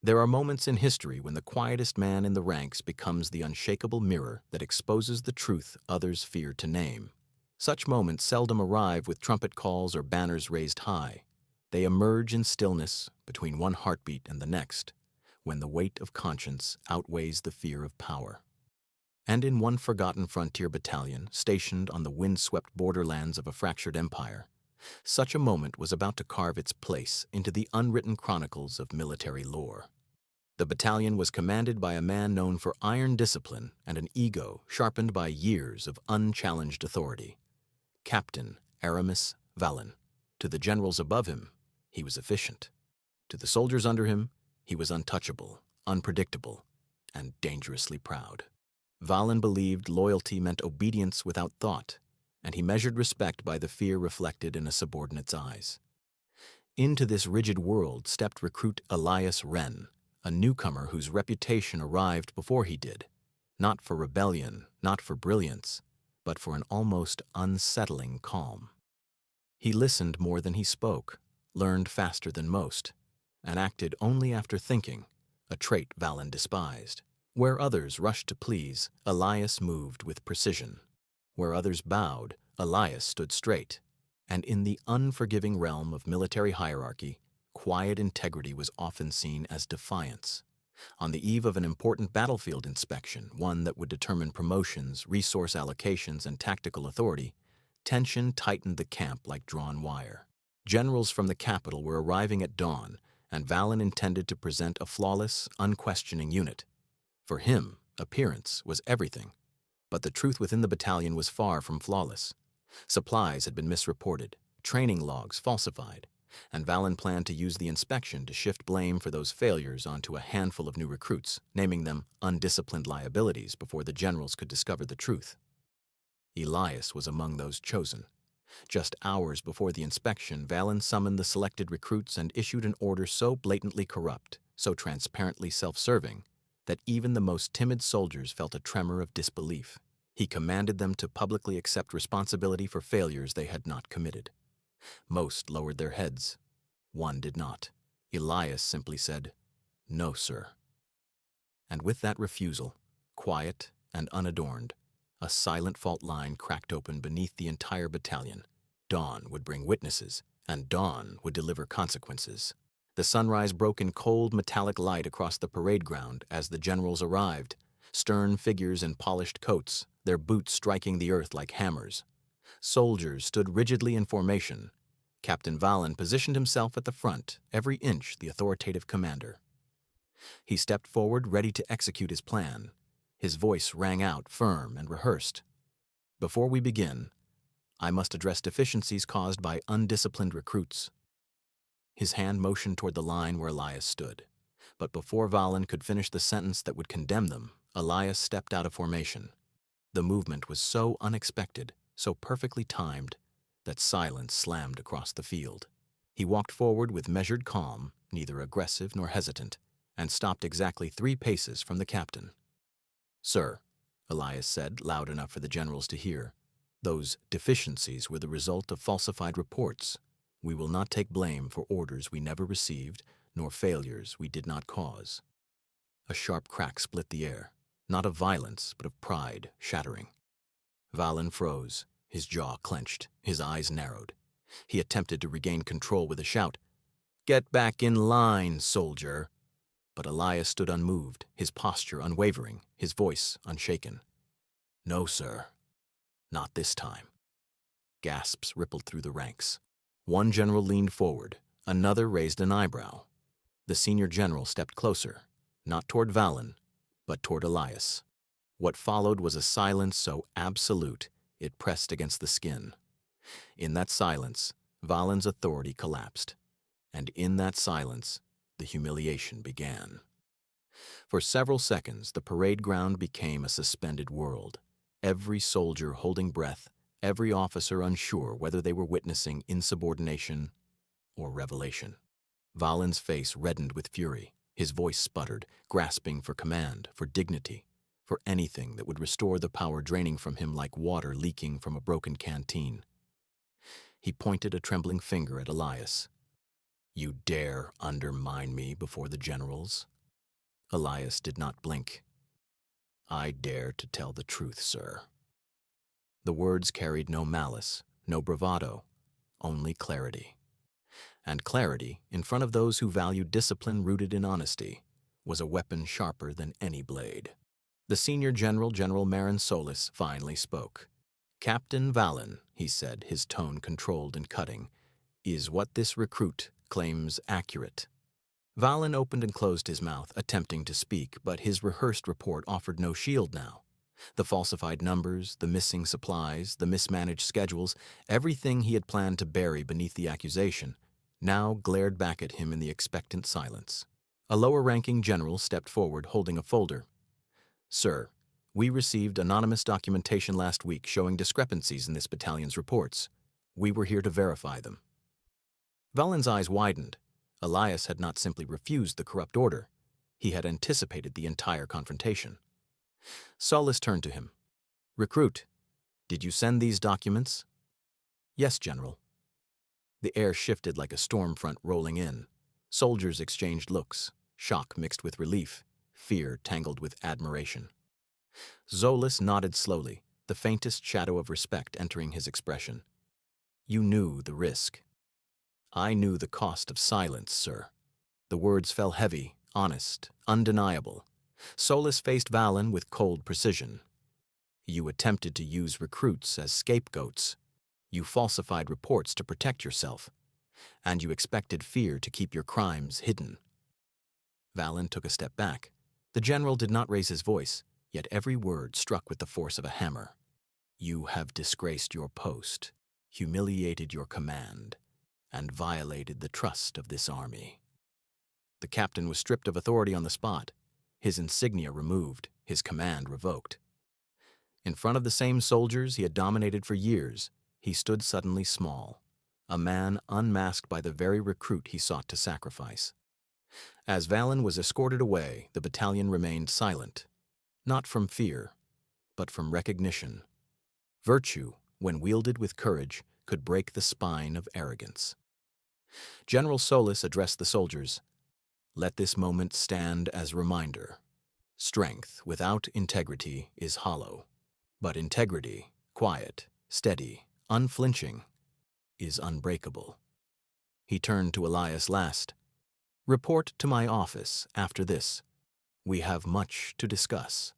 There are moments in history when the quietest man in the ranks becomes the unshakable mirror that exposes the truth others fear to name. Such moments seldom arrive with trumpet calls or banners raised high. They emerge in stillness between one heartbeat and the next, when the weight of conscience outweighs the fear of power. And in one forgotten frontier battalion stationed on the wind-swept borderlands of a fractured empire, such a moment was about to carve its place into the unwritten chronicles of military lore. The battalion was commanded by a man known for iron discipline and an ego sharpened by years of unchallenged authority. Captain Aramis Vallon. To the generals above him, he was efficient. To the soldiers under him, he was untouchable, unpredictable, and dangerously proud. Vallon believed loyalty meant obedience without thought, and he measured respect by the fear reflected in a subordinate's eyes. Into this rigid world stepped recruit Elias Wren, a newcomer whose reputation arrived before he did, not for rebellion, not for brilliance, but for an almost unsettling calm. He listened more than he spoke, learned faster than most, and acted only after thinking, a trait Vallon despised. Where others rushed to please, Elias moved with precision. Where others bowed, Elias stood straight. And in the unforgiving realm of military hierarchy, quiet integrity was often seen as defiance. On the eve of an important battlefield inspection, one that would determine promotions, resource allocations, and tactical authority, tension tightened the camp like drawn wire. Generals from the capital were arriving at dawn, and Vallon intended to present a flawless, unquestioning unit. For him, appearance was everything. But the truth within the battalion was far from flawless. Supplies had been misreported, training logs falsified, and Vallon planned to use the inspection to shift blame for those failures onto a handful of new recruits, naming them undisciplined liabilities before the generals could discover the truth. Elias was among those chosen. Just hours before the inspection, Vallon summoned the selected recruits and issued an order so blatantly corrupt, so transparently self-serving, that even the most timid soldiers felt a tremor of disbelief. He commanded them to publicly accept responsibility for failures they had not committed. Most lowered their heads. One did not. Elias simply said, "No, sir." And with that refusal, quiet and unadorned, a silent fault line cracked open beneath the entire battalion. Dawn would bring witnesses, and dawn would deliver consequences. The sunrise broke in cold, metallic light across the parade ground as the generals arrived, stern figures in polished coats, their boots striking the earth like hammers. Soldiers stood rigidly in formation. Captain Vallon positioned himself at the front, every inch the authoritative commander. He stepped forward, ready to execute his plan. His voice rang out, firm and rehearsed. "Before we begin, I must address deficiencies caused by undisciplined recruits." His hand motioned toward the line where Elias stood. But before Vallon could finish the sentence that would condemn them, Elias stepped out of formation. The movement was so unexpected, so perfectly timed, that silence slammed across the field. He walked forward with measured calm, neither aggressive nor hesitant, and stopped exactly 3 paces from the captain. "Sir," Elias said, loud enough for the generals to hear, "those deficiencies were the result of falsified reports. We will not take blame for orders we never received, nor failures we did not cause." A sharp crack split the air, not of violence, but of pride shattering. Vallon froze, his jaw clenched, his eyes narrowed. He attempted to regain control with a shout, "Get back in line, soldier!" But Elias stood unmoved, his posture unwavering, his voice unshaken. "No, sir. Not this time." Gasps rippled through the ranks. One general leaned forward, another raised an eyebrow. The senior general stepped closer, not toward Vallon, but toward Elias. What followed was a silence so absolute it pressed against the skin. In that silence, Vallon's authority collapsed, and in that silence, the humiliation began. For several seconds, the parade ground became a suspended world, every soldier holding breath, every officer unsure whether they were witnessing insubordination or revelation. Vallon's face reddened with fury. His voice sputtered, grasping for command, for dignity, for anything that would restore the power draining from him like water leaking from a broken canteen. He pointed a trembling finger at Elias. "You dare undermine me before the generals?" Elias did not blink. "I dare to tell the truth, sir." The words carried no malice, no bravado, only clarity. And clarity, in front of those who valued discipline rooted in honesty, was a weapon sharper than any blade. The senior general, General Marin Solis, finally spoke. "Captain Valen," he said, his tone controlled and cutting, "is what this recruit claims accurate?" Valen opened and closed his mouth, attempting to speak, but his rehearsed report offered no shield now. The falsified numbers, the missing supplies, the mismanaged schedules, everything he had planned to bury beneath the accusation, now glared back at him in the expectant silence. A lower-ranking general stepped forward, holding a folder. "Sir, we received anonymous documentation last week showing discrepancies in this battalion's reports. We were here to verify them." Valen's eyes widened. Elias had not simply refused the corrupt order. He had anticipated the entire confrontation. Solis turned to him. "Recruit, did you send these documents?" "Yes, General." The air shifted like a storm front rolling in. Soldiers exchanged looks, shock mixed with relief, fear tangled with admiration. Solis nodded slowly, the faintest shadow of respect entering his expression. "You knew the risk." "I knew the cost of silence, sir." The words fell heavy, honest, undeniable. Solis faced Valen with cold precision. "You attempted to use recruits as scapegoats. You falsified reports to protect yourself. And you expected fear to keep your crimes hidden." Valen took a step back. The general did not raise his voice, yet every word struck with the force of a hammer. "You have disgraced your post, humiliated your command, and violated the trust of this army." The captain was stripped of authority on the spot, his insignia removed, his command revoked. In front of the same soldiers he had dominated for years, he stood suddenly small, a man unmasked by the very recruit he sought to sacrifice. As Valen was escorted away, the battalion remained silent, not from fear, but from recognition. Virtue, when wielded with courage, could break the spine of arrogance. General Solis addressed the soldiers. "Let this moment stand as a reminder. Strength without integrity is hollow, but integrity, quiet, steady, unflinching, is unbreakable." He turned to Elias last. "Report to my office after this. We have much to discuss."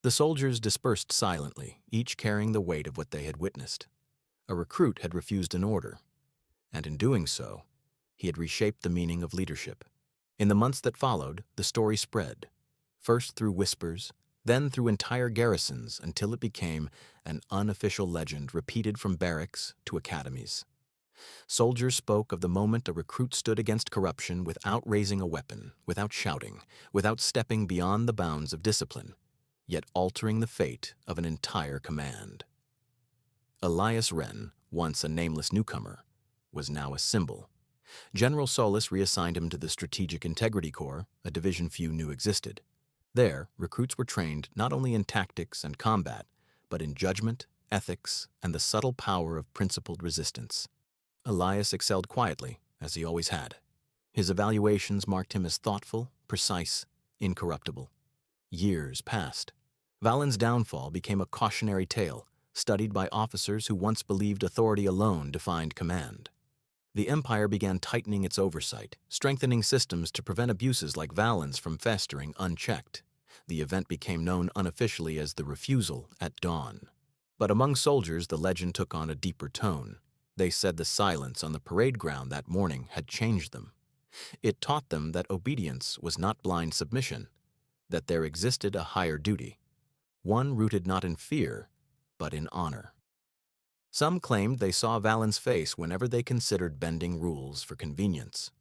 The soldiers dispersed silently, each carrying the weight of what they had witnessed. A recruit had refused an order, and in doing so, he had reshaped the meaning of leadership. In the months that followed, the story spread, first through whispers, then through entire garrisons until it became an unofficial legend repeated from barracks to academies. Soldiers spoke of the moment a recruit stood against corruption without raising a weapon, without shouting, without stepping beyond the bounds of discipline, yet altering the fate of an entire command. Elias Wren, once a nameless newcomer, was now a symbol. General Solis reassigned him to the Strategic Integrity Corps, a division few knew existed. There, recruits were trained not only in tactics and combat, but in judgment, ethics, and the subtle power of principled resistance. Elias excelled quietly, as he always had. His evaluations marked him as thoughtful, precise, incorruptible. Years passed. Valen's downfall became a cautionary tale, studied by officers who once believed authority alone defined command. The empire began tightening its oversight, strengthening systems to prevent abuses like Valen's from festering unchecked. The event became known unofficially as the refusal at dawn. But among soldiers, the legend took on a deeper tone. They said the silence on the parade ground that morning had changed them. It taught them that obedience was not blind submission, that there existed a higher duty, one rooted not in fear, but in honor. Some claimed they saw Valen's face whenever they considered bending rules for convenience.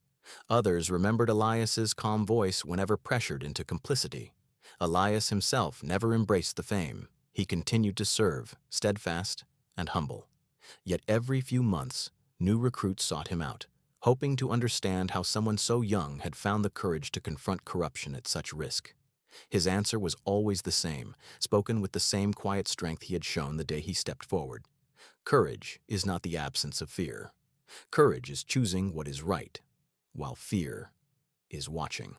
Others remembered Elias's calm voice whenever pressured into complicity. Elias himself never embraced the fame. He continued to serve, steadfast and humble. Yet every few months, new recruits sought him out, hoping to understand how someone so young had found the courage to confront corruption at such risk. His answer was always the same, spoken with the same quiet strength he had shown the day he stepped forward. Courage is not the absence of fear. Courage is choosing what is right, while fear is watching.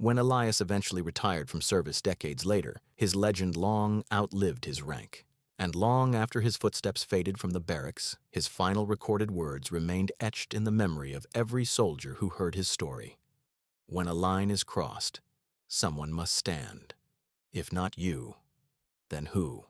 When Elias eventually retired from service decades later, his legend long outlived his rank. And long after his footsteps faded from the barracks, his final recorded words remained etched in the memory of every soldier who heard his story. When a line is crossed, someone must stand. If not you, then who?